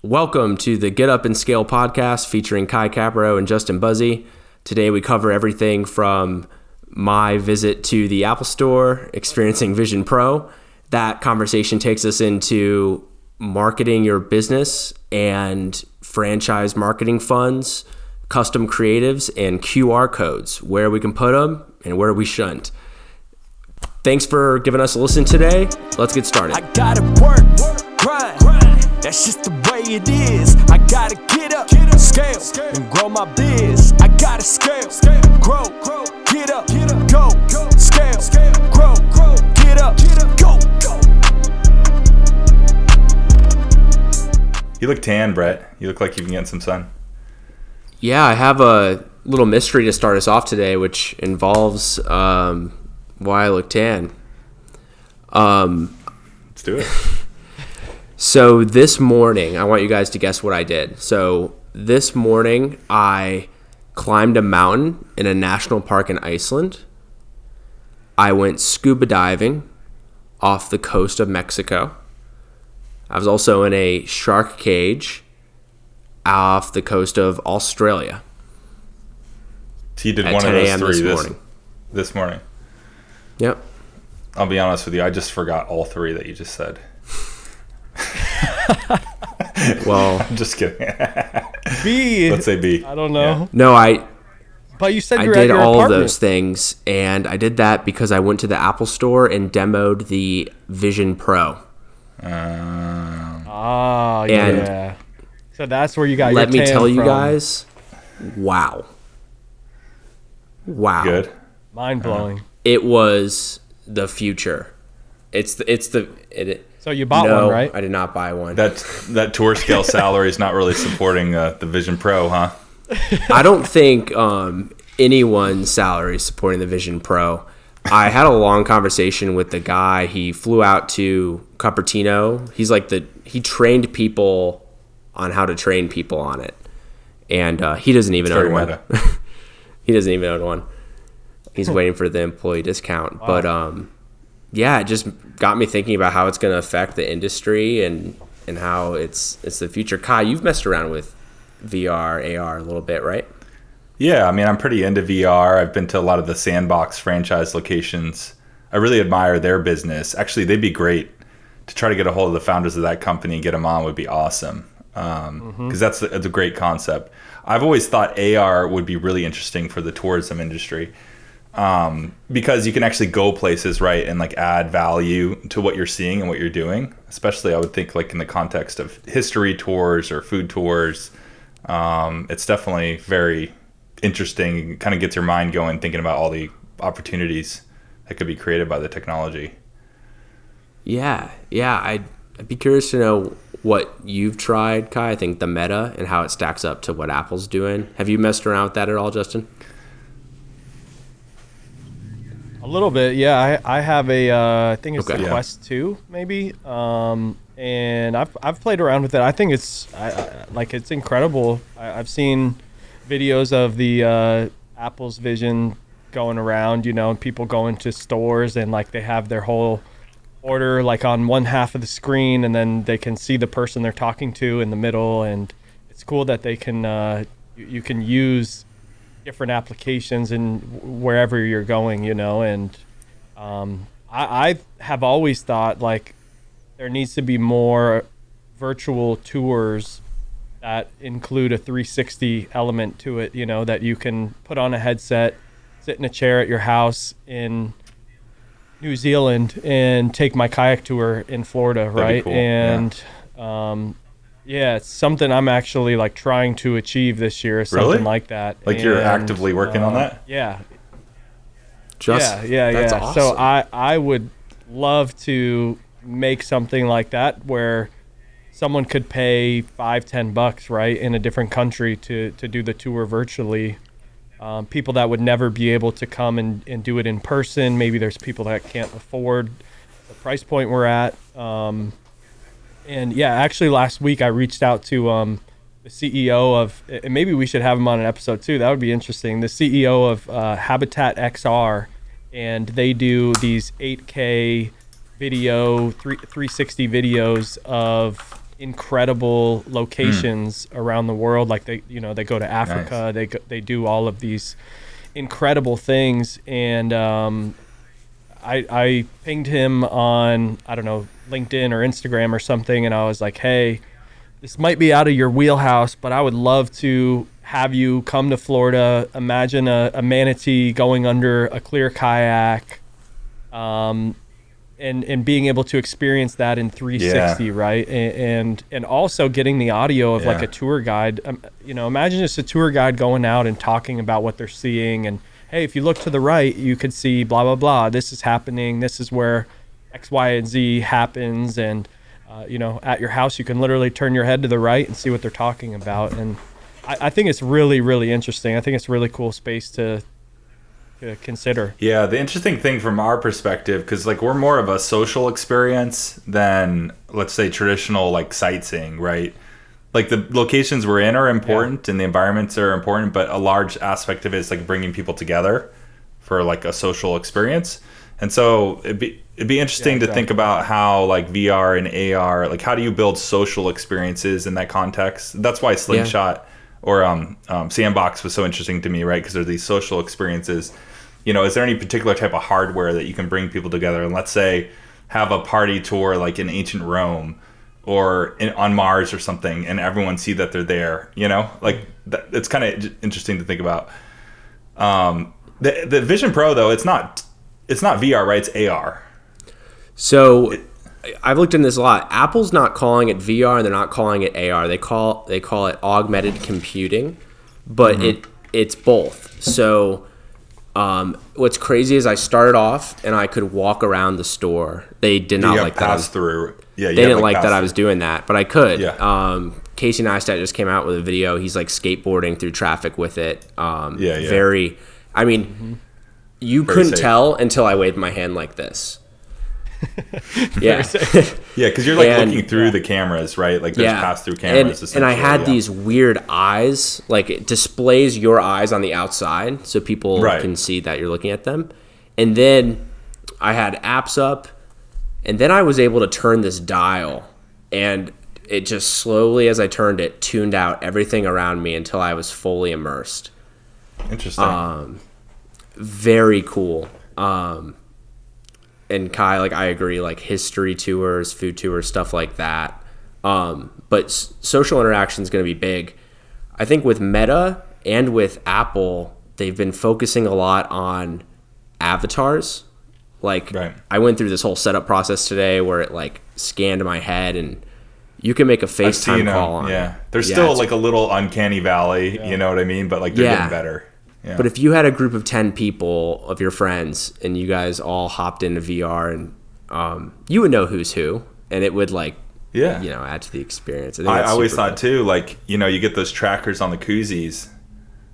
Welcome to the Get Up and Scale podcast featuring Kai Capro and Justin Buzzy. Today we cover everything from my visit to the Apple Store, experiencing Vision Pro. That conversation takes us into marketing your business and franchise marketing funds, custom creatives, and QR codes, where we can put them and where we shouldn't. Thanks for giving us a listen today. Let's get started. I gotta work, grind. That's just the way it is. I gotta get up, scale, and grow my biz. I gotta scale, grow, get up, go, scale, grow, get up, go. You look tan, Brett. You look like you've been getting some sun. Yeah, I have a little mystery to start us off today, which involves why I look tan. Let's do it. So this morning, I want you guys to guess what I did. So this morning, I climbed a mountain in a national park in Iceland. I went scuba diving off the coast of Mexico. I was also in a shark cage off the coast of Australia. So you did at one of 10 those a.m. three this morning. Yep. I'll be honest with you. I just forgot all three that you just said. Well, I'm just kidding. B. Let's say B. I don't know. No, But you said I you were at did your all apartment. of those things, and I did that because I went to the Apple Store and demoed the Vision Pro. Ah, And yeah. So that's where you got your Let me tan tell you from. guys, wow. Good. Mind blowing. It was the future. So you bought no, one, right? I did not buy one. That tour scale salary is not really supporting the Vision Pro, huh? I don't think anyone's salary is supporting the Vision Pro. I had a long conversation with the guy. He flew out to Cupertino. He's like he trained people on how to train people on it, and he doesn't even own one. He doesn't even own one. He's waiting for the employee discount. Wow. But yeah, it just got me thinking about how it's going to affect the industry and how it's the future. Kai, you've messed around with VR, AR a little bit, right? Yeah, I mean, I'm pretty into VR. I've been to a lot of the Sandbox franchise locations. I really admire their business. Actually, they'd be great to try to get a hold of the founders of that company and get them on would be awesome. Because that's a great concept. I've always thought AR would be really interesting for the tourism industry. Because you can actually go places, right, and like add value to what you're seeing and what you're doing. Especially, I would think, like in the context of history tours or food tours. It's definitely very interesting. It kind of gets your mind going, thinking about all the opportunities that could be created by the technology. Yeah. I'd be curious to know what you've tried, Kai. I think the Meta and how it stacks up to what Apple's doing. Have you messed around with that at all, Justin? A little bit, yeah. I have I think it's the Yeah. Quest 2, maybe. And I've played around with it. I think it's it's incredible. I've seen videos of the Apple's Vision going around, and people going to stores and like they have their whole order like on one half of the screen, and then they can see the person they're talking to in the middle. And it's cool that they can you can use different applications in wherever you're going, and I have always thought like there needs to be more virtual tours that include a 360 element to it, that you can put on a headset, sit in a chair at your house in New Zealand and take my kayak tour in Florida, right? Cool. And yeah, it's something I'm actually like trying to achieve this year, something Really? like that. Like you're actively working on that? Yeah. That's Yeah. awesome. So I would love to make something like that where someone could pay $5-10, right, in a different country to do the tour virtually. People that would never be able to come and do it in person. Maybe there's people that can't afford the price point we're at. And yeah, actually last week I reached out to the CEO of, and maybe we should have him on an episode too. That would be interesting. The CEO of Habitat XR, and they do these 8K video, 360 videos of incredible locations around the world. Like they go to Africa, Nice. they do all of these incredible things. And I pinged him on, I don't know, LinkedIn or Instagram or something, and I was like, hey, this might be out of your wheelhouse, but I would love to have you come to Florida. Imagine a manatee going under a clear kayak, and being able to experience that in 360, right? And also getting the audio of like a tour guide. Imagine just a tour guide going out and talking about what they're seeing. And hey, if you look to the right, you could see blah, blah, blah. This is happening. This is where X, Y, and Z happens. And, at your house, you can literally turn your head to the right and see what they're talking about. And I think it's really, really interesting. I think it's a really cool space to consider. Yeah, the interesting thing from our perspective, because like we're more of a social experience than, let's say, traditional like sightseeing, right? Like the locations we're in are important and the environments are important, but a large aspect of it is like bringing people together for like a social experience. And so it'd be interesting to think about how like VR and AR, like how do you build social experiences in that context? That's why Slingshot or Sandbox was so interesting to me, right? Because there's these social experiences. Is there any particular type of hardware that you can bring people together? And let's say have a party tour like in ancient Rome or on Mars or something, and everyone see that they're there. Like it's kind of interesting to think about. The Vision Pro though, it's not VR, right? It's AR. So I've looked into this a lot. Apple's not calling it VR and they're not calling it AR. They call it augmented computing, but it's both. So what's crazy is I started off and I could walk around the store. They did not like that. They didn't like that I was doing that, but I could. Yeah. Casey Neistat just came out with a video. He's like skateboarding through traffic with it. Very. I mean, you couldn't tell until I waved my hand like this. Yeah. Yeah, because you're like looking through the cameras, right? Like there's pass-through cameras. And I had these weird eyes. Like it displays your eyes on the outside so people can see that you're looking at them. And then I had apps up. And then I was able to turn this dial. And it just slowly, as I turned it, tuned out everything around me until I was fully immersed. Interesting. Very cool. And Kai, like I agree, like history tours, food tours, stuff like that. But social interaction is going to be big. I think with Meta and with Apple, they've been focusing a lot on avatars. Like I went through this whole setup process today where it like scanned my head and you can make a FaceTime call on it. There's still like a little uncanny valley, you know what I mean? But like they're getting better. Yeah. But if you had a group of 10 people of your friends and you guys all hopped into VR and you would know who's who and it would like, add to the experience. I always thought too, like, you get those trackers on the koozies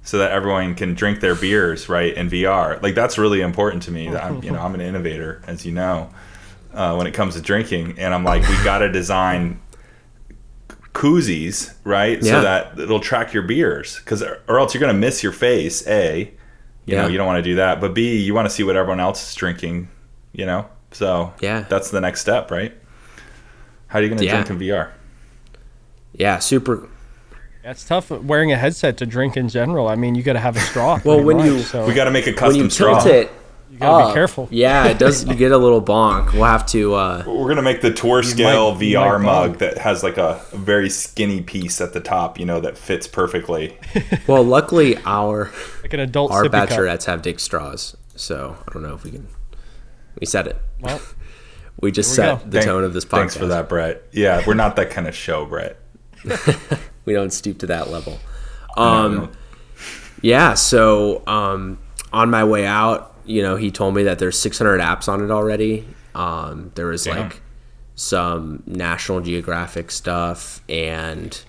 so that everyone can drink their beers, right, in VR. Like that's really important to me. I'm an innovator, as you know, when it comes to drinking. And I'm like, we got to design koozies, right? So that it'll track your beers, or else you're going to miss your face. A, you know, you don't want to do that. But B, you want to see what everyone else is drinking, So that's the next step, right? How are you going to drink in VR? Yeah, super. It's tough wearing a headset to drink in general. I mean, you got to have a straw. Well, we got to make a custom straw. Tilt it, you got to be careful. Yeah, it does. You get a little bonk. We'll have to. We're gonna make the tour scale VR mug that has like a very skinny piece at the top, that fits perfectly. Well, luckily our bachelorettes have dick straws, so I don't know if we can. We said it. Well, we just set the tone of this podcast. Thanks for that, Brett. Yeah, we're not that kind of show, Brett. We don't stoop to that level. No. Yeah. So on my way out. He told me that there's 600 apps on it already. There was like some National Geographic stuff and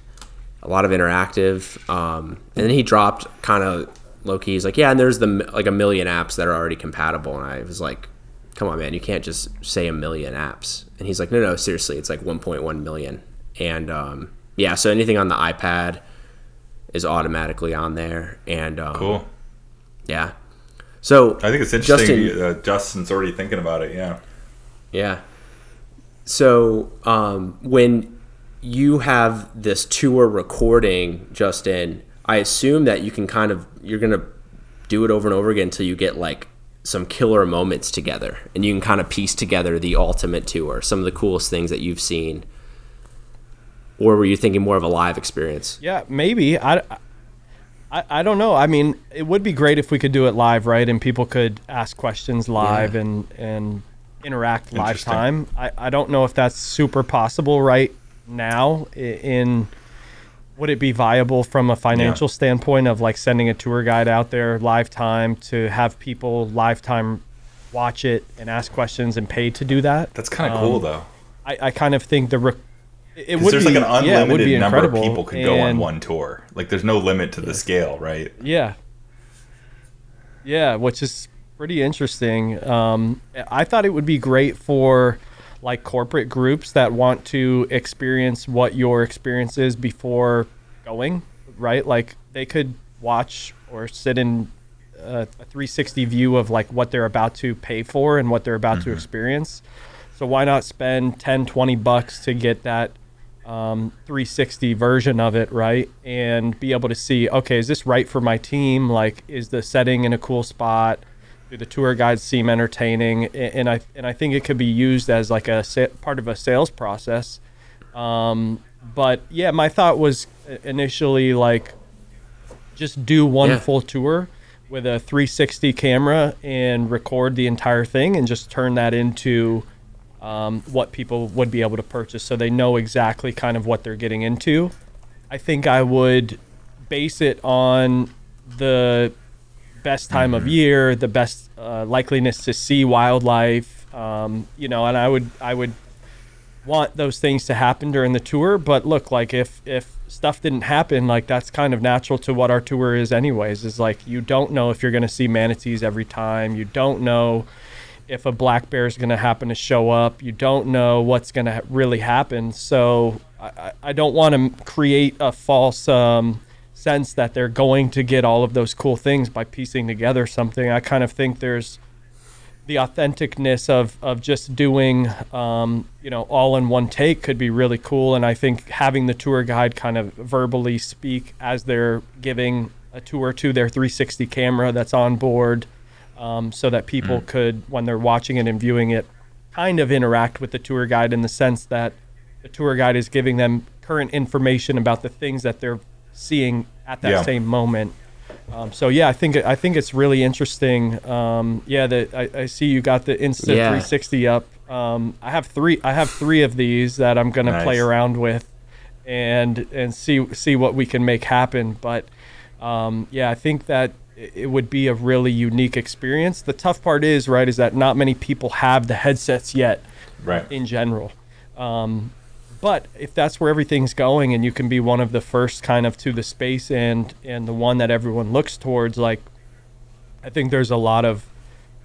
a lot of interactive. And then he dropped kind of low key. He's like, and there's like a million apps that are already compatible. And I was like, come on, man, you can't just say a million apps. And he's like, no, seriously, it's like 1.1 million. And so anything on the iPad is automatically on there. And cool. Yeah. So I think it's interesting. Justin's already thinking about it. Yeah. Yeah. So when you have this tour recording, Justin. I assume that you can you're going to do it over and over again until you get like some killer moments together, and you can kind of piece together the ultimate tour, some of the coolest things that you've seen. Or were you thinking more of a live experience? Yeah, maybe. I don't know. I mean, it would be great if we could do it live, right? And people could ask questions live and interact live time. I don't know if that's super possible right now. Would it be viable from a financial standpoint of like sending a tour guide out there live time to have people live time watch it and ask questions and pay to do that? That's kind of cool though. I kind of think it would there's be, like an unlimited number of incredible. people could go on one tour. Like there's no limit to the scale, right? Yeah, which is pretty interesting. I thought it would be great for like corporate groups that want to experience what your experience is before going, right? Like they could watch or sit in a 360 view of like what they're about to pay for and what they're about to experience. So why not spend $10-$20 to get that 360 version of it, right? And be able to see, okay, is this right for my team? Like, is the setting in a cool spot? Do the tour guides seem entertaining? And I think it could be used as like a part of a sales process. But yeah, my thought was initially like just do one full tour with a 360 camera and record the entire thing and just turn that into what people would be able to purchase so they know exactly kind of what they're getting into. I think I would base it on the best time of year, the best likeliness to see wildlife, and I would want those things to happen during the tour. But look, like if stuff didn't happen, like that's kind of natural to what our tour is anyways, is like you don't know if you're going to see manatees every time. You don't know if a black bear is going to happen to show up. You don't know what's going to really happen. So I don't want to create a false sense that they're going to get all of those cool things by piecing together something. I kind of think there's the authenticness of just doing, all in one take could be really cool. And I think having the tour guide kind of verbally speak as they're giving a tour to their 360 camera that's on board, so that people could, when they're watching it and viewing it, kind of interact with the tour guide in the sense that the tour guide is giving them current information about the things that they're seeing at that same moment. I think it's really interesting. I see you got the Insta 360 up. I have three of these that I'm gonna play around with, and see what we can make happen. But I think that it would be a really unique experience. The tough part is that not many people have the headsets yet, right? In general. But if that's where everything's going and you can be one of the first kind of to the space and the one that everyone looks towards, like, I think there's a lot of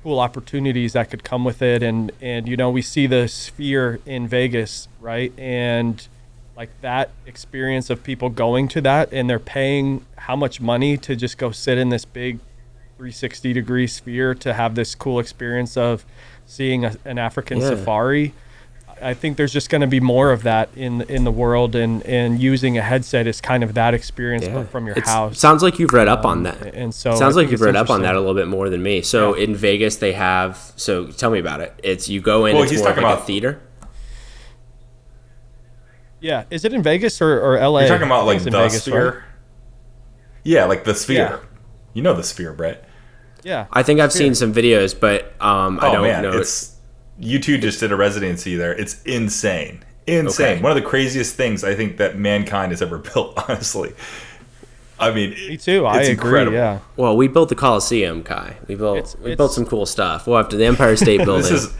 cool opportunities that could come with it. And we see the Sphere in Vegas, right? And like that experience of people going to that and they're paying how much money to just go sit in this big 360-degree sphere to have this cool experience of seeing an African safari. I think there's just going to be more of that in the world, and using a headset is kind of that experience, but from your house. Sounds like you've read up on that. And so sounds like you've read up on that a little bit more than me. So in Vegas they have. So tell me about it. It's you go in. Well, it's more like a theater. Yeah, is it in Vegas or LA? You're talking about like the Vegas, Sphere. Right? Yeah, like the Sphere. Yeah. You know the Sphere, Brett. Yeah. I think I've seen some videos, but I don't know. You two just did a residency there. It's insane. Okay. One of the craziest things I think that mankind has ever built, honestly. I mean, me too. I agree. Incredible. Yeah. Well, we built the Coliseum, Kai. We built some cool stuff. Well, after the Empire State Building, this is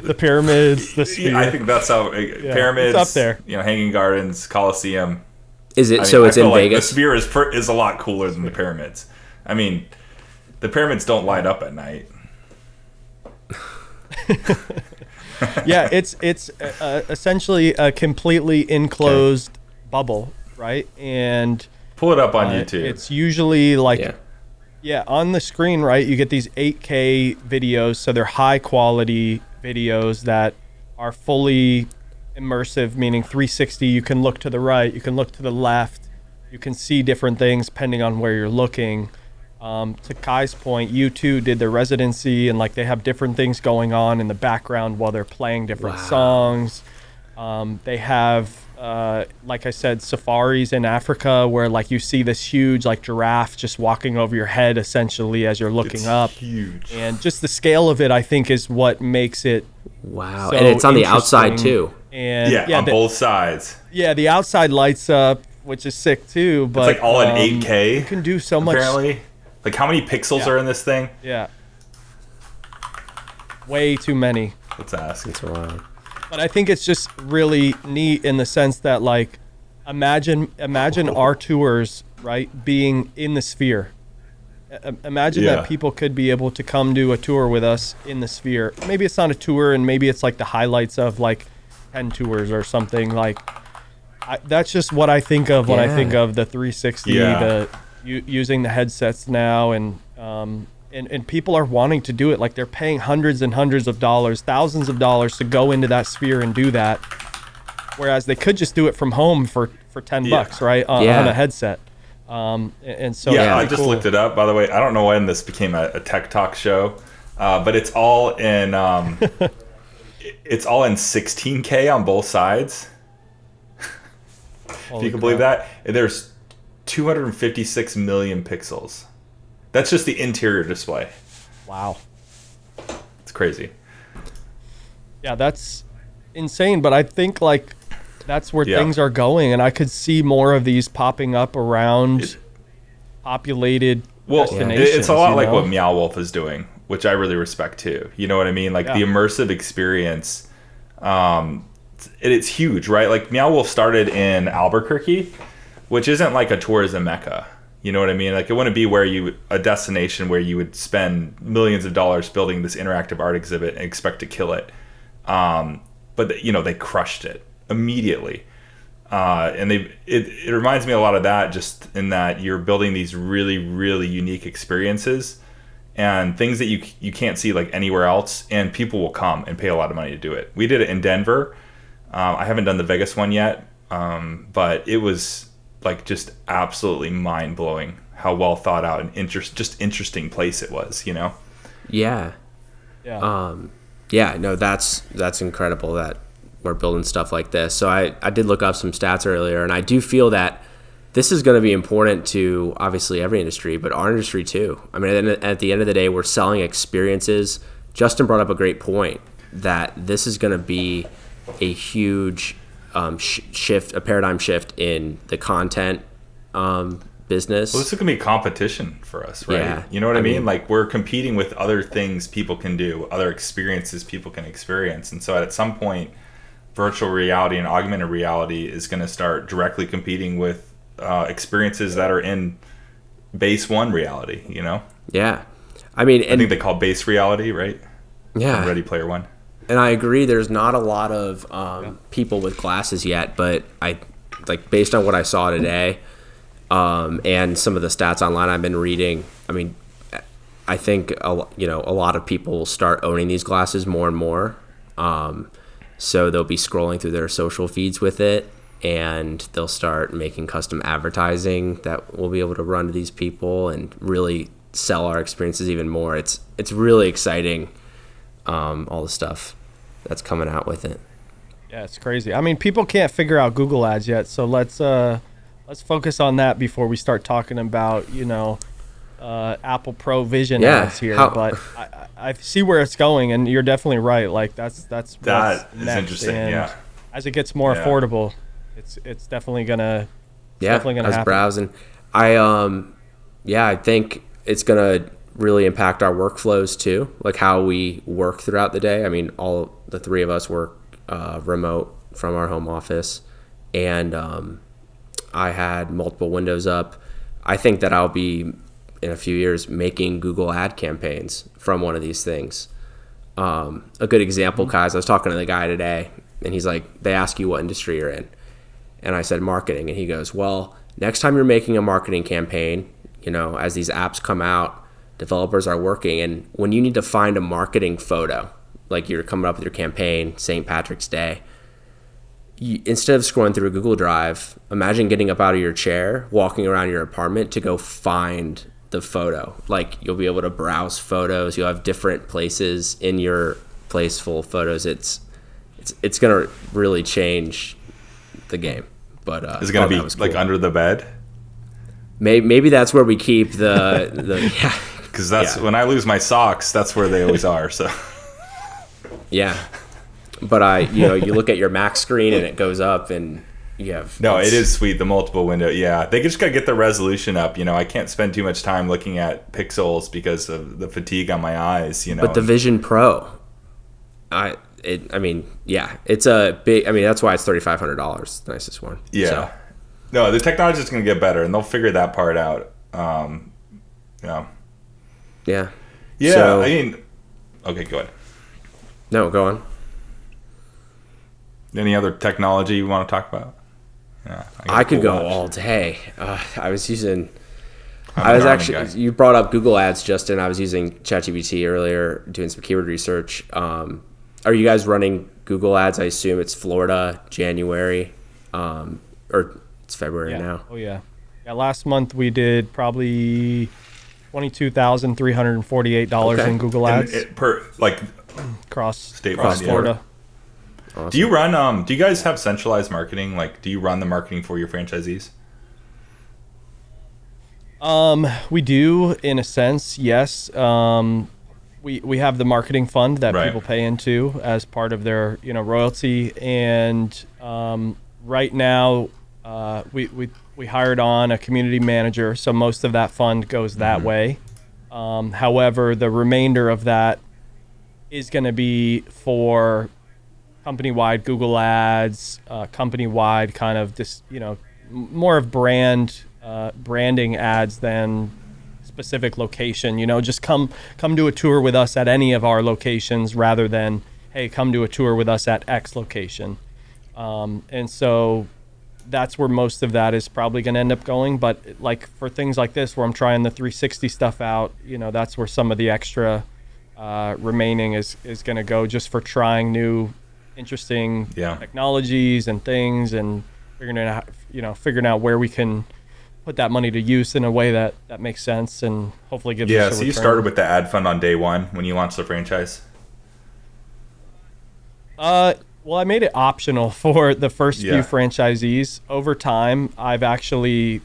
the pyramids, the Sphere. I think that's how pyramids. It's up there. Hanging Gardens, Coliseum. Is it? It's in Vegas. The Sphere is a lot cooler than the pyramids. I mean, the pyramids don't light up at night. Yeah, it's essentially a completely enclosed bubble, right? And pull it up on YouTube. It's usually like on the screen, right? You get these 8K videos, so they're high quality videos that are fully immersive, meaning 360. You can look to the right, you can look to the left, you can see different things depending on where you're looking. To Kai's point, U2 did their residency, and like they have different things going on in the background while they're playing different songs. They have, like I said, safaris in Africa where like you see this huge like giraffe just walking over your head essentially as you're looking up. Huge. And just the scale of it, I think, is what makes it. Wow. So and it's on the outside too. And on both sides. Yeah, the outside lights up, which is sick too. But it's like all in 8K. You can do so much. Apparently, like how many pixels are in this thing? Yeah. Way too many. Let's ask. It's wild. But I think it's just really neat in the sense that like, imagine our tours, right, being in the sphere. Imagine that people could be able to come do a tour with us in the sphere. Maybe it's not a tour, and maybe it's like the highlights of like 10 tours or something. Like, that's just what I think of when I think of the 360. Using the headsets now, and people are wanting to do it. Like they're paying hundreds and hundreds of dollars, thousands of dollars to go into that sphere and do that. Whereas they could just do it from home for $10, right, on a headset. And so I just looked it up. By the way, I don't know when this became a tech talk show, but it's all in 16K on both sides. If you can believe that, and there's 256 million pixels. That's just the interior display. Wow. It's crazy. Yeah, that's insane. But I think like that's where things are going, and I could see more of these popping up around populated destinations. It's a lot like what Meow Wolf is doing, which I really respect too. You know what I mean? Like the immersive experience, it's huge, right? Like Meow Wolf started in Albuquerque, which isn't like a tourism mecca. You know what I mean? Like it wouldn't be a destination where you would spend millions of dollars building this interactive art exhibit and expect to kill it. But they crushed it immediately. And it reminds me a lot of that, just in that you're building these really, really unique experiences and things that you can't see like anywhere else, and people will come and pay a lot of money to do it. We did it in Denver. I haven't done the Vegas one yet, but it was like just absolutely mind-blowing how well thought out and interesting place it was, Yeah. No, that's incredible that we're building stuff like this. So I did look up some stats earlier, and I do feel that this is going to be important to obviously every industry, but our industry too. I mean, at the end of the day, we're selling experiences. Justin brought up a great point that this is going to be a huge a paradigm shift in the content business. Well, this is going to be competition for us, right? Yeah. You know what I mean? Like we're competing with other things people can do, other experiences people can experience. And so at some point, virtual reality and augmented reality is going to start directly competing with experiences that are in base one reality, Yeah. I mean, I think they call base reality, right? Yeah. Ready Player One. And I agree, there's not a lot of people with glasses yet, but based on what I saw today, and some of the stats online I've been reading, I mean, I think a lot of people will start owning these glasses more and more. So they'll be scrolling through their social feeds with it, and they'll start making custom advertising that we'll be able to run to these people and really sell our experiences even more. It's really exciting, all the stuff that's coming out with it. Yeah, it's crazy. I mean, people can't figure out Google Ads yet, so let's focus on that before we start talking about Apple Pro Vision ads here. But I see where it's going, and you're definitely right. Like that is interesting. And as it gets more affordable, it's definitely gonna happen. I was browsing. I think it's gonna really impact our workflows too, like how we work throughout the day. I mean, all the three of us work remote from our home office, and I had multiple windows up. I think that I'll be in a few years making Google ad campaigns from one of these things. A good example, guys, I was talking to the guy today, and he's like, they ask you what industry you're in, and I said marketing, and he goes, well, next time you're making a marketing campaign, as these apps come out, developers are working, and when you need to find a marketing photo, like you're coming up with your campaign, St. Patrick's Day, instead of scrolling through a Google Drive, imagine getting up out of your chair, walking around your apartment to go find the photo. Like, you'll be able to browse photos. You'll have different places in your place full of photos. It's going to really change the game. But is it going to be cool. Like under the bed? Maybe that's where we keep the yeah. Because that's when I lose my socks, that's where they always are. So yeah. But you look at your Mac screen and it goes up, and you have it is sweet, the multiple window. Yeah, they just gotta get the resolution up. I can't spend too much time looking at pixels because of the fatigue on my eyes. But the Vision Pro, it's a big. That's why it's $3,500. The nicest one. Yeah. So. No, the technology is gonna get better, and they'll figure that part out. Yeah. Yeah. Yeah. So, okay, go ahead. No, go on. Any other technology you want to talk about? Yeah, I could go all day. You brought up Google Ads, Justin. I was using ChatGPT earlier, doing some keyword research. Are you guys running Google Ads? I assume it's Florida, January, or it's February now. Oh, yeah. Yeah, last month we did probably $22,348 in Google Ads. Across Florida. Awesome. Do you run? Do you guys have centralized marketing? Like, do you run the marketing for your franchisees? We do, in a sense, yes. We have the marketing fund that people pay into as part of their royalty, and right now we hired on a community manager, so most of that fund goes that way. However, the remainder of that is going to be for company-wide Google Ads, company-wide kind of this, more of branding ads than specific location. Just come do a tour with us at any of our locations rather than, hey, come do a tour with us at X location. And so that's where most of that is probably going to end up going. But like for things like this, where I'm trying the 360 stuff out, that's where some of the extra remaining is going to go, just for trying new interesting technologies and things, and figuring out where we can put that money to use in a way that makes sense and hopefully gives us a return. So you started with the ad fund on day one when you launched the franchise? Well, I made it optional for the first few franchisees. Over time, I've actually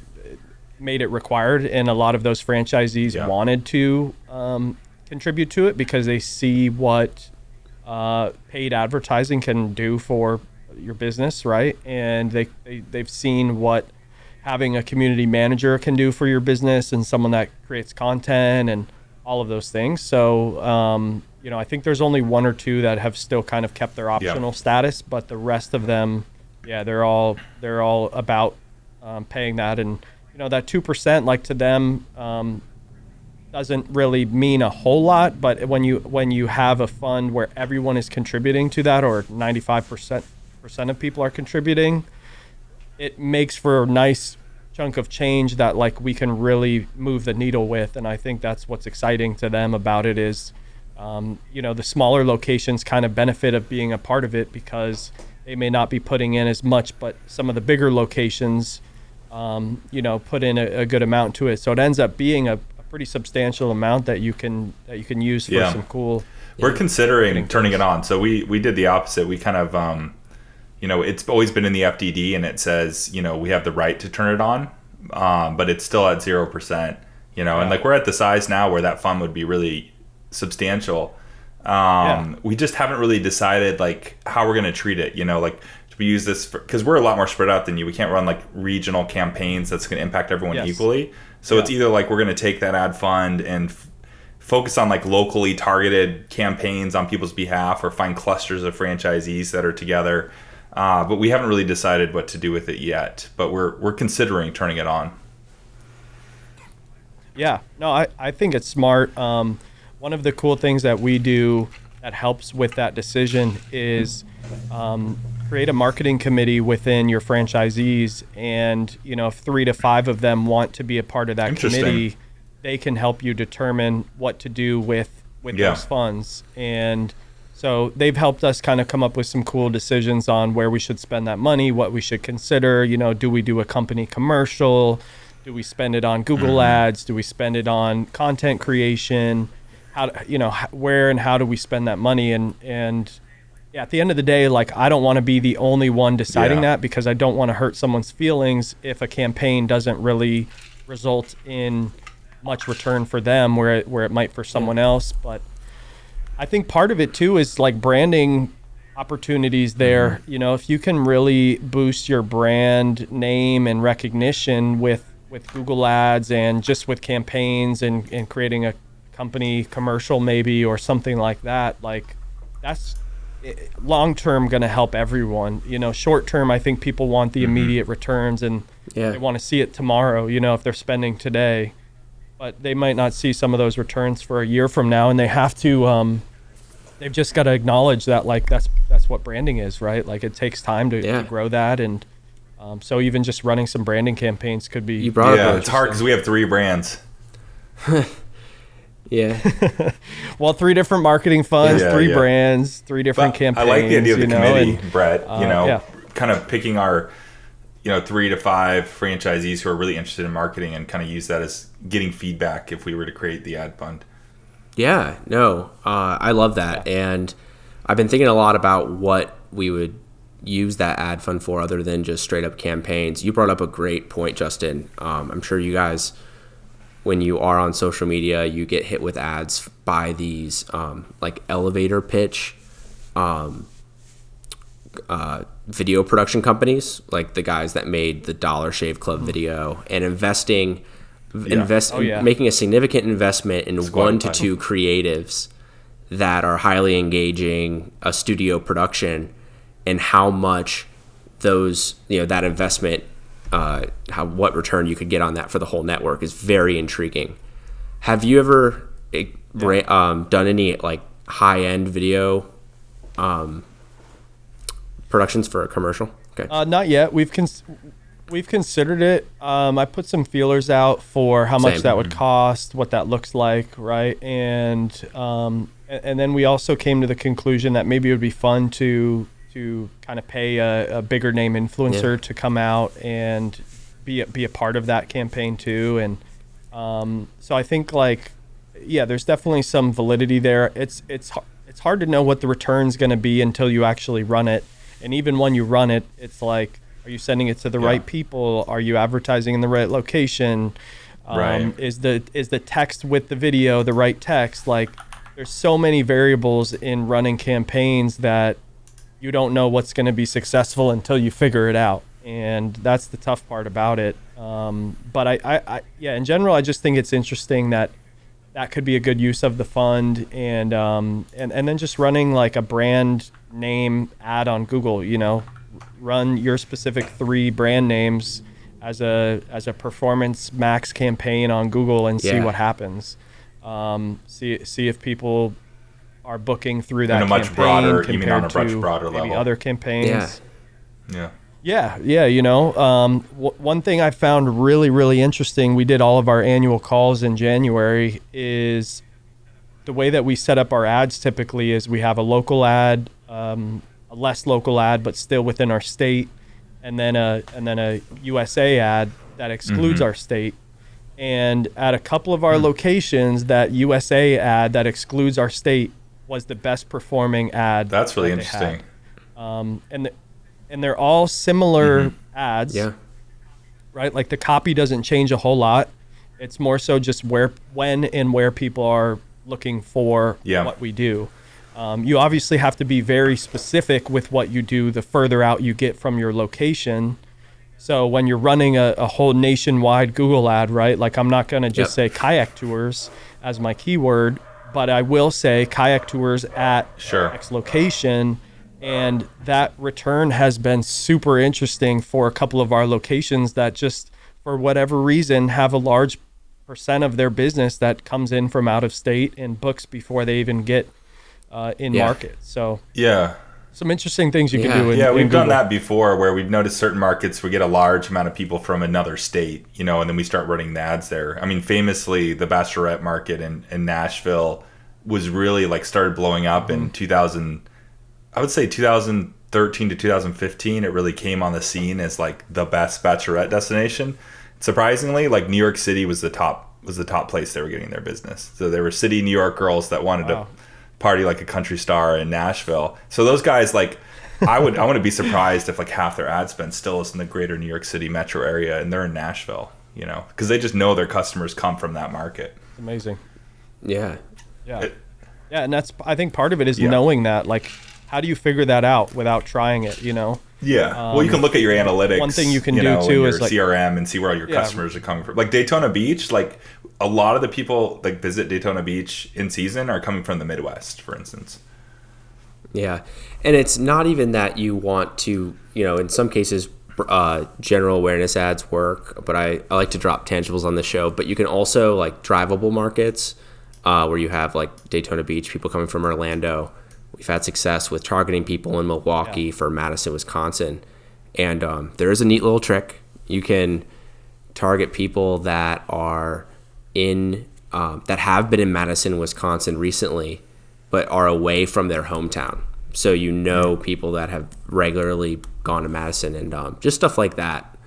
made it required, and a lot of those franchisees wanted to contribute to it because they see what paid advertising can do for your business, right? And they've seen what having a community manager can do for your business, and someone that creates content and all of those things. So I think there's only one or two that have still kind of kept their optional status, but the rest of them, they're all about paying that. And that 2%, like, to them, doesn't really mean a whole lot, but when you have a fund where everyone is contributing to that, or 95% of people are contributing, it makes for a nice chunk of change that, like, we can really move the needle with. And I think that's what's exciting to them about it is, the smaller locations kind of benefit of being a part of it because they may not be putting in as much, but some of the bigger locations, put in a good amount to it. So it ends up being a pretty substantial amount that you can use for some cool. We're considering turning it on. So we did the opposite. We kind of it's always been in the FDD, and it says we have the right to turn it on, but it's still at 0%. And like we're at the size now where that fund would be really substantial. We just haven't really decided like how we're going to treat it. Like, do we use this because we're a lot more spread out than you. We can't run like regional campaigns that's going to impact everyone equally. So it's either like we're going to take that ad fund and focus on like locally targeted campaigns on people's behalf, or find clusters of franchisees that are together. But we haven't really decided what to do with it yet. But we're considering turning it on. Yeah, no, I think it's smart. One of the cool things that we do that helps with that decision is create a marketing committee within your franchisees, and if 3 to 5 of them want to be a part of that committee, they can help you determine what to do with those funds. And So they've helped us kind of come up with some cool decisions on where we should spend that money, what we should consider. You know, do we do a company commercial? Do we spend it on Google Ads? Do we spend it on content creation? How, you know, where and how do we spend that money? And yeah, at the end of the day, like, I don't want to be the only one deciding that, because I don't want to hurt someone's feelings if a campaign doesn't really result in much return for them where it might for someone else. But I think part of it too is like branding opportunities there. You know, if you can really boost your brand name and recognition with Google Ads and just with campaigns and creating a company commercial maybe or something like that, like that's long term going to help everyone. You know, short term, I think people want the immediate returns and they want to see it tomorrow, you know, if they're spending today. But they might not see some of those returns for a year from now, and they have to they've just got to acknowledge that, like, that's what branding is, right? Like, it takes time to grow that. And so even just running some branding campaigns could be it's hard because we have 3 brands. Well, 3 different marketing funds, 3 brands, 3 different campaigns. I like the idea of the committee, Brett, you know, kind of picking our 3 to 5 franchisees who are really interested in marketing and kind of use that as getting feedback if we were to create the ad fund. Yeah, no, I love that. And I've been thinking a lot about what we would use that ad fund for other than just straight up campaigns. You brought up a great point, Justin. I'm sure you guys, when you are on social media, you get hit with ads by these like elevator pitch video production companies, like the guys that made the Dollar Shave Club video, and making a significant investment in 1 to 2 creatives that are highly engaging, a studio production, and how much those, that investment, what return you could get on that for the whole network is very intriguing. Have you ever done any like high-end video productions for a commercial? Okay. Not yet. We've considered it. I put some feelers out for how much that would cost, what that looks like, right? And then we also came to the conclusion that maybe it would be fun to kind of pay a bigger name influencer to come out and be a part of that campaign too. And so I think, like, there's definitely some validity there. It's hard to know what the return's going to be until you actually run it. And even when you run it, it's like, are you sending it to the right people? Are you advertising in the right location? Is the text with the video the right text? Like, there's so many variables in running campaigns that you don't know what's going to be successful until you figure it out. And that's the tough part about it. But I in general, I just think it's interesting that could be a good use of the fund, and then just running like a brand name ad on Google, run your specific 3 brand names as a performance max campaign on Google and see what happens. See if people are booking through that campaign compared to maybe other campaigns. One thing I found really, really interesting, we did all of our annual calls in January, is the way that we set up our ads typically is we have a local ad, a less local ad, but still within our state, and then a USA ad that excludes our state. And at a couple of our locations, that USA ad that excludes our state was the best performing ad. That's really interesting. And they're all similar ads, right? Like, the copy doesn't change a whole lot. It's more so just when and where people are looking for what we do. You obviously have to be very specific with what you do the further out you get from your location. So when you're running a whole nationwide Google ad, right? Like, I'm not going to just say kayak tours as my keyword, but I will say kayak tours at X location. And that return has been super interesting for a couple of our locations that just, for whatever reason, have a large percent of their business that comes in from out of state and books before they even get in market. So some interesting things you can do in we've Google. done that before, where we've noticed certain markets we get a large amount of people from another state, and then we start running the ads there. I mean, famously, the Bachelorette market in Nashville, was really like started blowing up in 2000. I would say 2013 to 2015. It really came on the scene as like the best bachelorette destination. Surprisingly, like New York City was the top place they were getting their business. So there were city New York girls that wanted to party like a country star in Nashville. So those guys, like, I wouldn't be surprised if like half their ad spend still is in the greater New York City metro area and they're in Nashville, you know, because they just know their customers come from that market. Amazing. Yeah. Yeah. And that's, I think part of it is knowing that, like, how do you figure that out without trying it, you know? Yeah. Well, you can look at your analytics. One thing you can do too is like CRM and see where all your customers are coming from. Like Daytona Beach, like a lot of the people like visit Daytona Beach in season are coming from the Midwest, for instance. Yeah. And it's not even that you want to, you know, in some cases, general awareness ads work, but I like to drop tangibles on the show. But you can also like drivable markets where you have like Daytona Beach, people coming from Orlando. We've had success with targeting people in Milwaukee for Madison, Wisconsin. And there is a neat little trick. You can target people that are in, that have been in Madison, Wisconsin recently, but are away from their hometown. So you know people that have regularly gone to Madison and just stuff like that.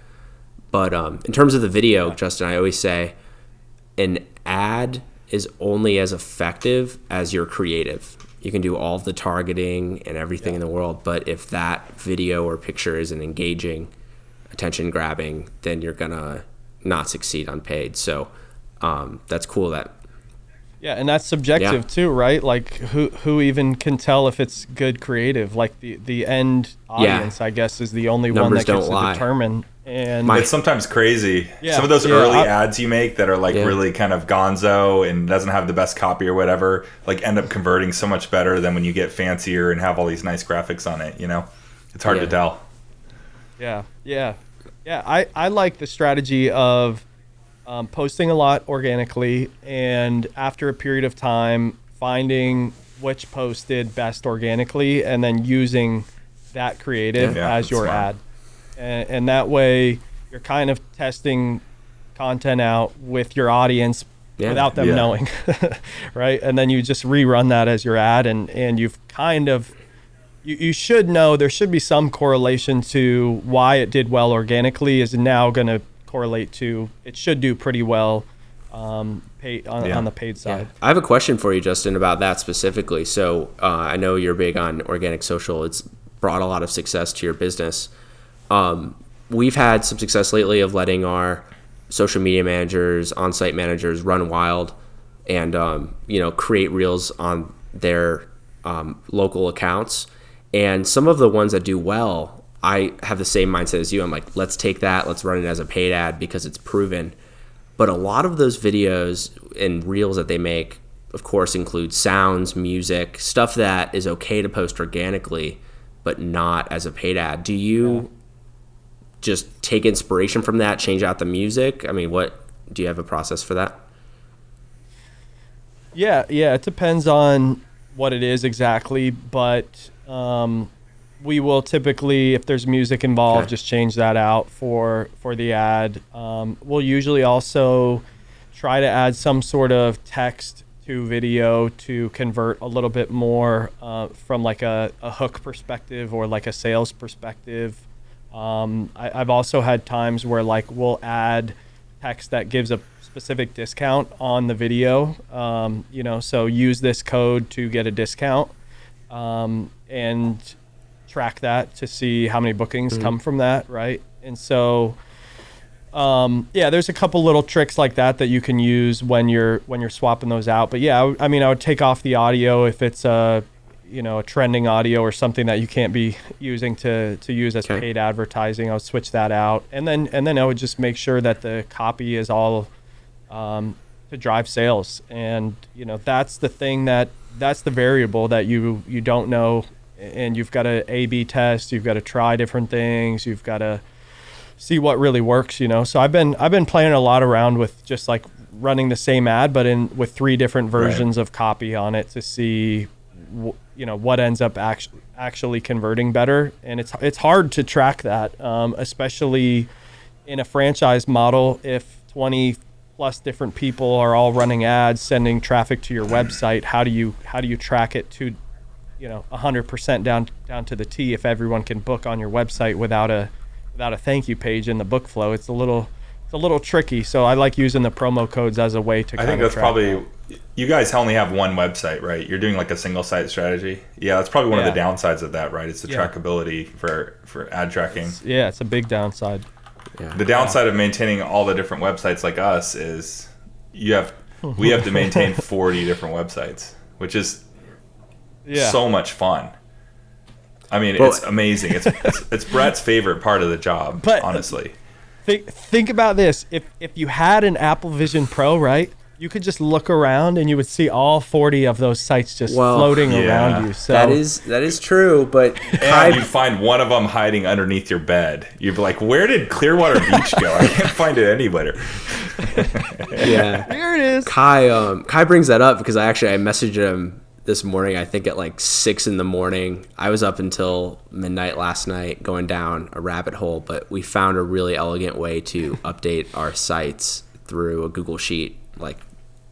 But in terms of the video, Justin, I always say an ad is only as effective as your creative. You can do all of the targeting and everything in the world, but if that video or picture isn't engaging, attention grabbing, then you're gonna not succeed on paid. So that's cool that. Yeah, and that's subjective too, right? Like who even can tell if it's good creative? Like the end audience, I guess, is the only one that gets to determine. And it's sometimes crazy. Some of those early ads you make that are like really kind of gonzo and doesn't have the best copy or whatever, like end up converting so much better than when you get fancier and have all these nice graphics on it, you know? It's hard to tell. Yeah. I like the strategy of posting a lot organically, and after a period of time, finding which post did best organically and then using that creative as your ad. And that way you're kind of testing content out with your audience without them knowing, right? And then you just rerun that as your ad, and you've kind of, you should know there should be some correlation to why it did well organically is now going to correlate to it should do pretty well on the paid side. I have a question for you, Justin, about that specifically. So I know you're big on organic social. It's brought a lot of success to your business. We've had some success lately of letting our social media managers, on-site managers run wild and, create reels on their local accounts. And some of the ones that do well, I have the same mindset as you. I'm like, let's take that, let's run it as a paid ad because it's proven. But a lot of those videos and reels that they make, of course, include sounds, music, stuff that is okay to post organically, but not as a paid ad. Do you just take inspiration from that, change out the music? I mean, do you have a process for that? Yeah, it depends on what it is exactly, but we will typically, if there's music involved, just change that out for the ad. We'll usually also try to add some sort of text to video to convert a little bit more from like a hook perspective or like a sales perspective. I've also had times where like we'll add text that gives a specific discount on the video, so use this code to get a discount, and track that to see how many bookings come from that, right? And so there's a couple little tricks like that you can use when you're swapping those out. But I would take off the audio if it's a trending audio or something that you can't be using to use as paid advertising. I would switch that out, and then I would just make sure that the copy is all to drive sales. And that's the thing that's the variable that you don't know, and you've got to A/B test. You've got to try different things. You've got to see what really works. So I've been playing a lot around with just like running the same ad, but with 3 different versions of copy on it to see what ends up actually converting better. And it's hard to track that, especially in a franchise model. If 20, plus different people are all running ads, sending traffic to your website. How do you track it to, 100% down to the T if everyone can book on your website without a thank you page in the book flow? It's a little tricky. So I like using the promo codes as a way to. I think that's probably. You guys only have one website, right? You're doing like a single site strategy. Yeah, that's probably one of the downsides of that, right? It's the trackability for ad tracking. It's a big downside. Yeah. The downside of maintaining all the different websites like us is we have to maintain 40 different websites, which is so much fun. I mean, it's amazing. It's Brett's favorite part of the job, but honestly. Think about this. If you had an Apple Vision Pro, right? You could just look around and you would see all 40 of those sites just floating around you. So that is true, but you'd find one of them hiding underneath your bed. You'd be like, "Where did Clearwater Beach go? I can't find it anywhere." Yeah, there it is. Kai brings that up because I messaged him this morning. I think at like 6 a.m. I was up until midnight last night going down a rabbit hole, but we found a really elegant way to update our sites through a Google Sheet, like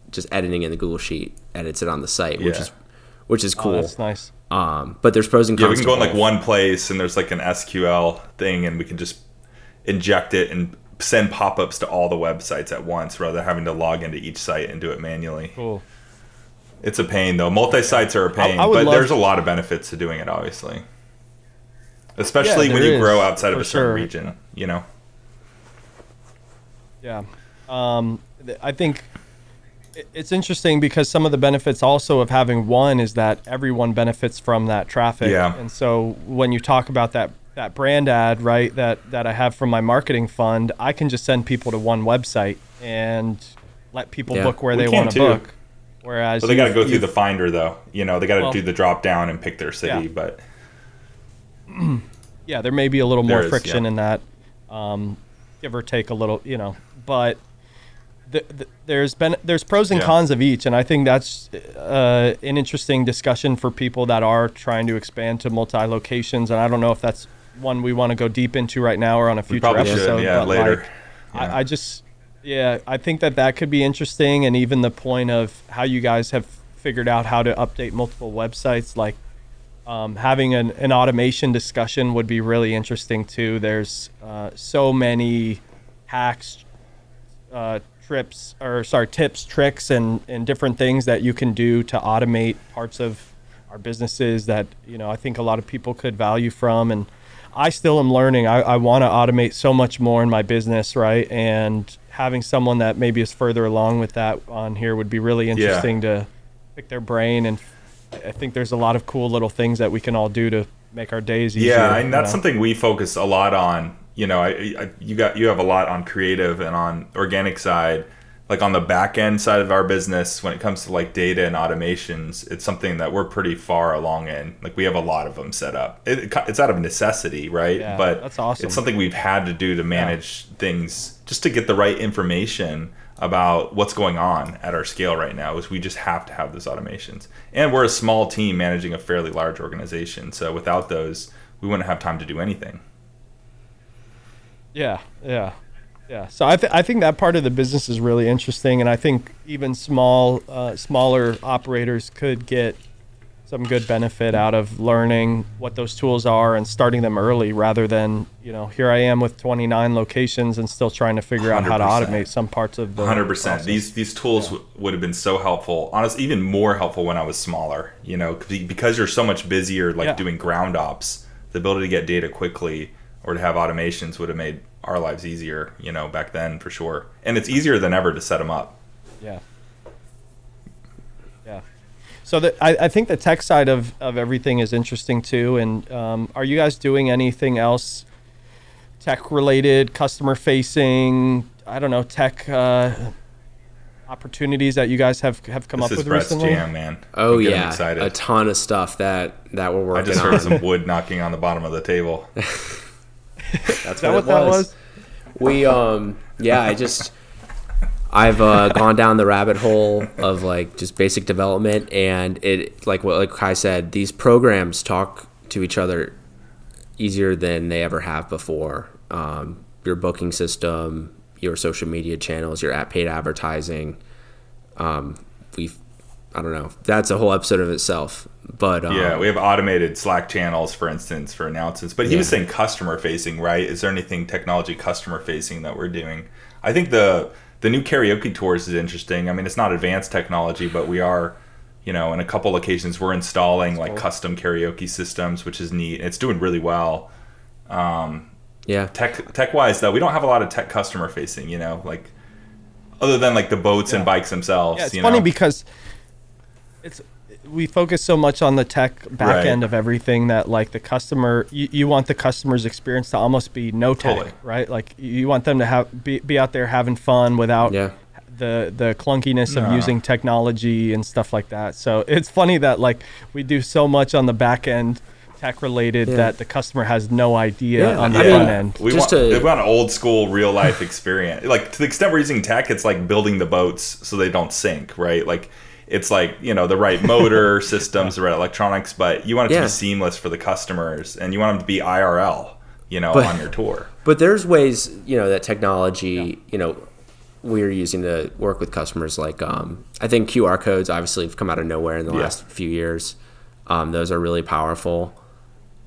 just editing in the Google Sheet edits it on the site, which is cool. That's nice. But there's pros and cons. Yeah, we can go in like one place and there's like an SQL thing and we can just inject it and send pop-ups to all the websites at once rather than having to log into each site and do it manually. Cool. It's a pain though. Multi-sites are a pain, but there's a lot of benefits to doing it, obviously. Especially when you grow outside of a certain region, Yeah. I think it's interesting because some of the benefits also of having one is that everyone benefits from that traffic. Yeah. And so when you talk about that brand ad, right, that I have from my marketing fund, I can just send people to one website and let people book where they want to book. Whereas they got to go through the Finder though. They got to do the drop down and pick their city, but there may be a little more friction in that, give or take a little, but there's pros and cons of each, and I think that's an interesting discussion for people that are trying to expand to multi-locations. And I don't know if that's one we want to go deep into right now or on a future episode. But later. I think that could be interesting, and even the point of how you guys have figured out how to update multiple websites, like having an automation discussion would be really interesting too. There's so many hacks, tips, tricks, and different things that you can do to automate parts of our businesses that, I think a lot of people could value from. And I still am learning. I want to automate so much more in my business, right? And having someone that maybe is further along with that on here would be really interesting to pick their brain. And I think there's a lot of cool little things that we can all do to make our days easier. Yeah, and that's something we focus a lot on. You have a lot on creative and on organic side. Like on the back end side of our business, when it comes to like data and automations, it's something that we're pretty far along in. Like we have a lot of them set up. It's out of necessity, right? Yeah, but that's awesome. It's something we've had to do to manage things, just to get the right information about what's going on at our scale right now. Is we just have to have those automations, and we're a small team managing a fairly large organization. So without those, we wouldn't have time to do anything. Yeah. So I think that part of the business is really interesting, and I think even smaller operators could get some good benefit out of learning what those tools are and starting them early, rather than here I am with 29 locations and still trying to figure out how to automate some parts of the 100%. process. These tools would have been so helpful. Honestly, even more helpful when I was smaller. Because you're so much busier, doing ground ops. The ability to get data quickly or to have automations would have made our lives easier, back then for sure. And it's easier than ever to set them up. Yeah. So I think the tech side of everything is interesting too. And are you guys doing anything else tech related, customer facing, I don't know, tech opportunities that you guys have come up with Brett's recently? Jam, man. Oh yeah, excited. A ton of stuff that we're working on. I just heard some wood knocking on the bottom of the table. That's what that was. We I've gone down the rabbit hole of just basic development, and it like Kai said, these programs talk to each other easier than they ever have before. Your booking system, your social media channels, your paid advertising. I don't know. That's a whole episode of itself. But yeah, we have automated Slack channels, for instance, for announcements. But he was saying customer facing, right? Is there anything technology customer facing that we're doing? I think the new karaoke tours is interesting. I mean, it's not advanced technology, but we are, in a couple locations, we're installing like custom karaoke systems, which is neat. It's doing really well. Tech wise though, we don't have a lot of tech customer facing, like other than like the boats and bikes themselves. Yeah, it's funny because we focus so much on the tech back end of everything that like the customer, you want the customer's experience to almost be no tech, right? Like you want them to be out there having fun without the clunkiness of using technology and stuff like that. So it's funny that like we do so much on the back end tech related that the customer has no idea on the front end. We want an old school real life experience. Like to the extent we're using tech, it's like building the boats so they don't sink, right? Like it's like, the right motor systems, the right electronics, but you want it to be seamless for the customers and you want them to be IRL, on your tour. But there's ways, that technology, we're using to work with customers. Like, I think QR codes obviously have come out of nowhere in the last few years. Those are really powerful.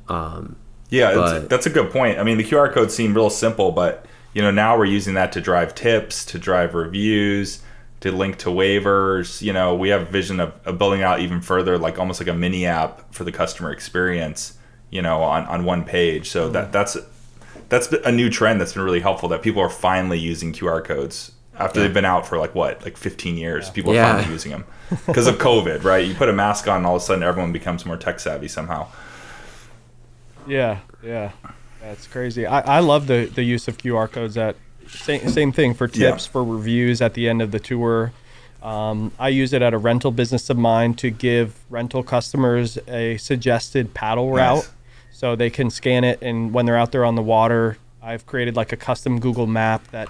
That's a good point. I mean, the QR codes seem real simple, but, now we're using that to drive tips, to drive reviews, to link to waivers. We have vision of building out even further, like almost like a mini app for the customer experience, on one page. So that's a new trend that's been really helpful, that people are finally using QR codes after they've been out for like 15 years. People are finally using them because of COVID, right? You put a mask on and all of a sudden everyone becomes more tech savvy somehow. Yeah. That's crazy. I love the use of QR codes same thing for tips, for reviews at the end of the tour. I use it at a rental business of mine to give rental customers a suggested paddle route so they can scan it. And when they're out there on the water, I've created like a custom Google map that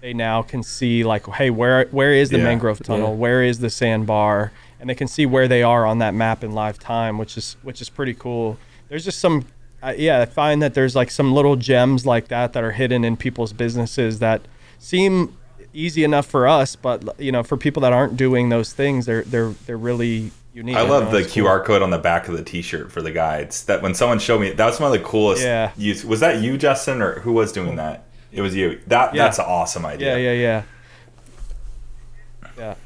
they now can see like, hey, where is the mangrove tunnel? Where is the sandbar? And they can see where they are on that map in live time, which is pretty cool. There's just some I find that there's like some little gems like that are hidden in people's businesses that seem easy enough for us, but for people that aren't doing those things, they're really unique. I love the QR code on the back of the T-shirt for the guides. That when someone showed me, that was one of the coolest. Use. Was that you, Justin, or who was doing that? It was you. That's an awesome idea. Yeah.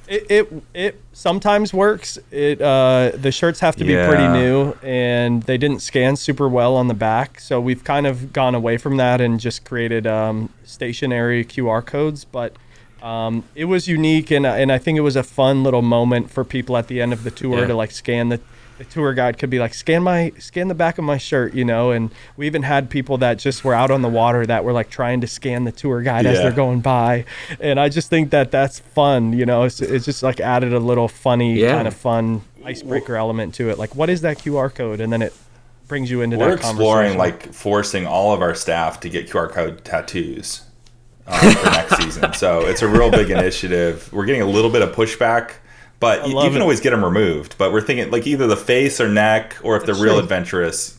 It sometimes works. The shirts have to be pretty new, and they didn't scan super well on the back, so we've kind of gone away from that and just created stationary QR codes. But it was unique, and I think it was a fun little moment for people at the end of the tour to like scan the tour guide could be like, scan the back of my shirt, and we even had people that just were out on the water that were like trying to scan the tour guide as they're going by. And I just think that that's fun, it's just like added a little funny kind of fun icebreaker element to it. Like, what is that QR code? And then it brings you into that conversation. We're exploring like forcing all of our staff to get QR code tattoos for next season. So it's a real big initiative. We're getting a little bit of pushback, but you can always get them removed. But we're thinking like either the face or neck, or if they're real adventurous,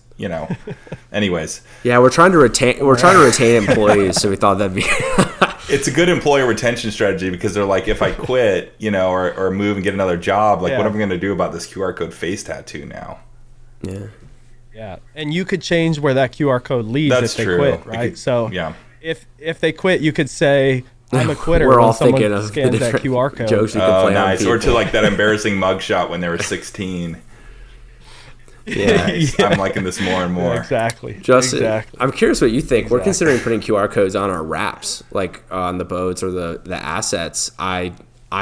Anyways. Yeah, we're trying to retain employees, so we thought that'd be. It's a good employee retention strategy because they're like, if I quit, or move and get another job, like what am I going to do about this QR code face tattoo now? Yeah. Yeah, and you could change where that QR code leads if they quit, right? If they quit, you could say, I'm a quitter. We're all thinking of scans that QR code. Jokes we could play on people. Or to like that embarrassing mugshot when they were 16. Nice. I'm liking this more and more. Exactly. Justin, I'm curious what you think. We're considering putting QR codes on our wraps, like on the boats or the assets. I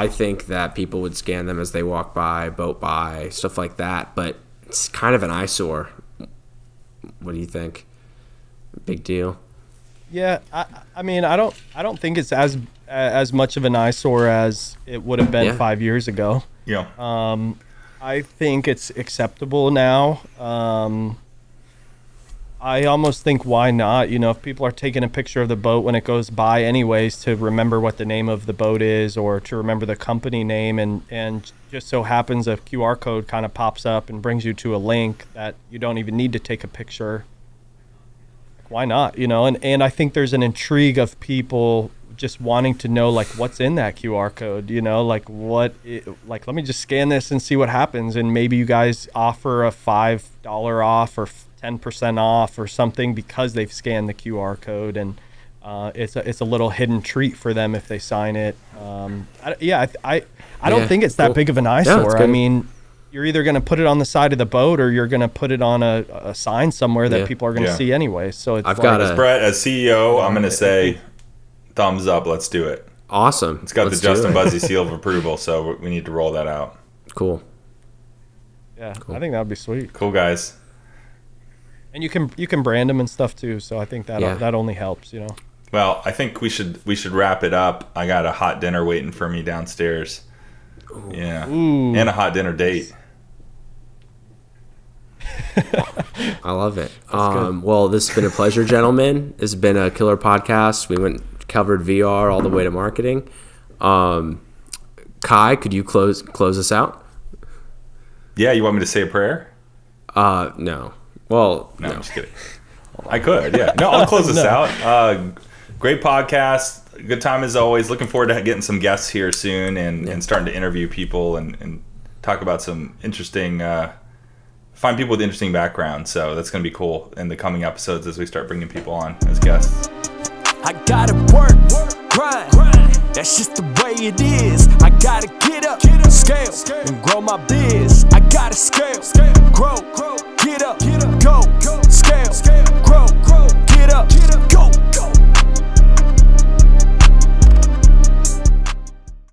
think that people would scan them as they walk by, boat by, stuff like that. But it's kind of an eyesore. What do you think? Big deal. Yeah, I mean, I don't think it's as much of an eyesore as it would have been 5 years ago. Yeah. I think it's acceptable now. I almost think, why not? If people are taking a picture of the boat when it goes by anyways to remember what the name of the boat is or to remember the company name, and just so happens a QR code kind of pops up and brings you to a link that you don't even need to take a picture. Why not? And I think there's an intrigue of people just wanting to know like what's in that QR code, you know, like like let me just scan this and see what happens, and maybe you guys offer a $5 off or 10% off or something because they've scanned the QR code, and it's a little hidden treat for them if they sign it. I don't think it's that big of an eyesore. I mean, you're either going to put it on the side of the boat or you're going to put it on a sign somewhere that people are going to see anyway. So it's as Brett, as CEO, I'm going to say thumbs up. Let's do it. Awesome. It's got the Justin Buzzy seal of approval, so we need to roll that out. Cool. Yeah, cool. I think that would be sweet. Cool, guys. And you can brand them and stuff too. So I think that only helps, you know. Well, I think we should wrap it up. I got a hot dinner waiting for me downstairs. Ooh. Yeah. Ooh. And a hot dinner date. I love it. Well, this has been a pleasure, gentlemen. This has been a killer podcast. We covered VR all the way to marketing. Kai, could you close us out? Yeah, you want me to say a prayer? No. Well, no. I'm just kidding. I could, yeah. No, I'll close us out. Great podcast. Good time as always. Looking forward to getting some guests here soon and starting to interview people and talk about some interesting, find people with interesting backgrounds. So that's going to be cool in the coming episodes as we start bringing people on as guests. I gotta work, grind. That's just the way it is. I gotta get up, scale, and grow my biz. I gotta scale, grow, get up.